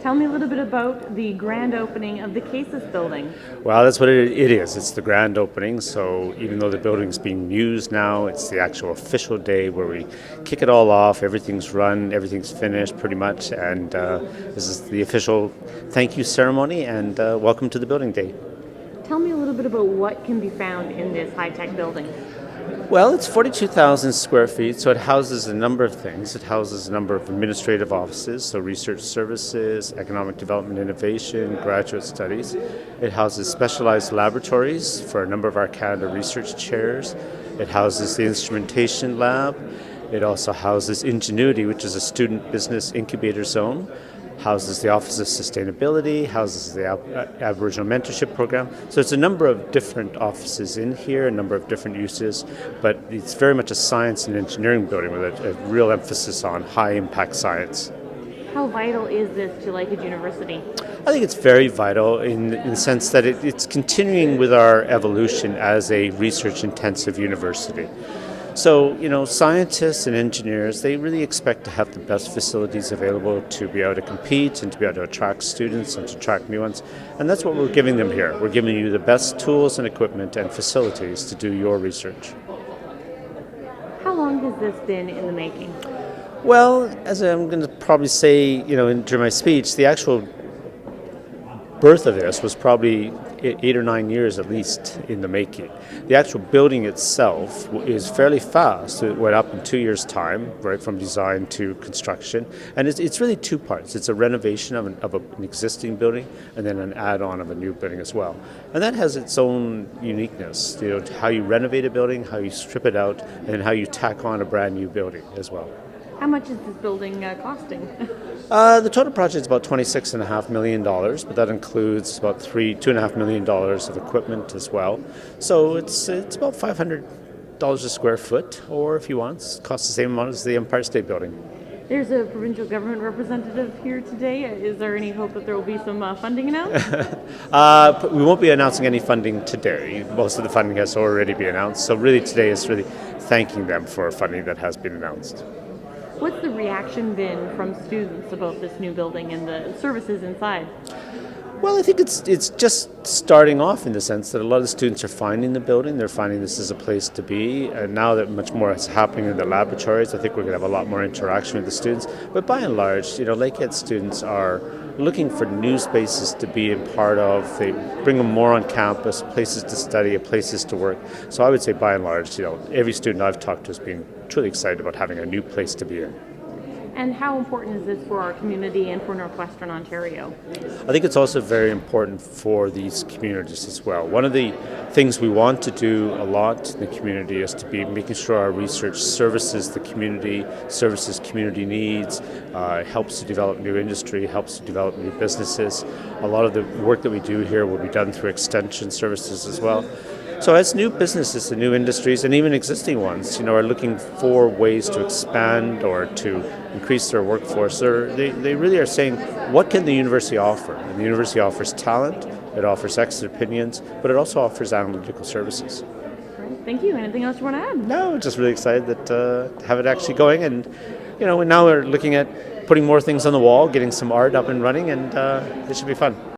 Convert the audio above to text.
Tell me a little bit about the grand opening of the Cases building. Well, that's what it is. It's the grand opening. So even though the building's being used now, it's the actual official day where we kick it all off. Everything's run, everything's finished pretty much. And this is the official thank you ceremony and welcome to the building day. Tell me a little bit about what can be found in this high-tech building. Well, it's 42,000 square feet, so it houses a number of things. It houses a number of administrative offices, so research services, economic development innovation, graduate studies. It houses specialized laboratories for a number of our Canada research chairs. It houses the instrumentation lab. It also houses Ingenuity, which is a student business incubator zone. Houses the Office of Sustainability, houses the Aboriginal Mentorship Program. So it's a number of different offices in here, a number of different uses, but it's very much a science and engineering building with a real emphasis on high-impact science. How vital is this to Lakehead University? I think it's very vital in the sense that it's continuing with our evolution as a research-intensive university. So, scientists and engineers, they really expect to have the best facilities available to be able to compete and to be able to attract students and to attract new ones. And that's what we're giving them here. We're giving you the best tools and equipment and facilities to do your research. How long has this been in the making? Well, as I'm going to probably say, during my speech, the actual birth of this was probably 8 or 9 years at least in the making. The actual building itself is fairly fast. It went up in 2 years' time, right from design to construction. And it's really two parts. It's a renovation of an existing building and then an add-on of a new building as well. And that has its own uniqueness, how you renovate a building, how you strip it out, and how you tack on a brand new building as well. How much is this building costing? The total project is about $26.5 million, but that includes about $2.5 million of equipment as well. So it's about $500 a square foot, or if you want, it costs the same amount as the Empire State Building. There's a provincial government representative here today. Is there any hope that there will be some funding announced? We won't be announcing any funding today. Most of the funding has already been announced. So really today is really thanking them for funding that has been announced. What's the reaction been from students about this new building and the services inside? Well, I think it's just starting off in the sense that a lot of the students are finding the building. They're finding this is a place to be. And now that much more is happening in the laboratories, I think we're going to have a lot more interaction with the students. But by and large, Lakehead students are looking for new spaces to be a part of. They bring them more on campus, places to study, places to work. So I would say by and large, every student I've talked to has been truly excited about having a new place to be in. And how important is this for our community and for Northwestern Ontario? I think it's also very important for these communities as well. One of the things we want to do a lot in the community is to be making sure our research services the community, services community needs, helps to develop new industry, helps to develop new businesses. A lot of the work that we do here will be done through extension services as well. So as new businesses and new industries, and even existing ones, are looking for ways to expand or to increase their workforce, they really are saying, what can the university offer? And the university offers talent, it offers expert opinions, but it also offers analytical services. Great. Thank you. Anything else you want to add? No, just really excited that to have it actually going. And, now we're looking at putting more things on the wall, getting some art up and running, and it should be fun.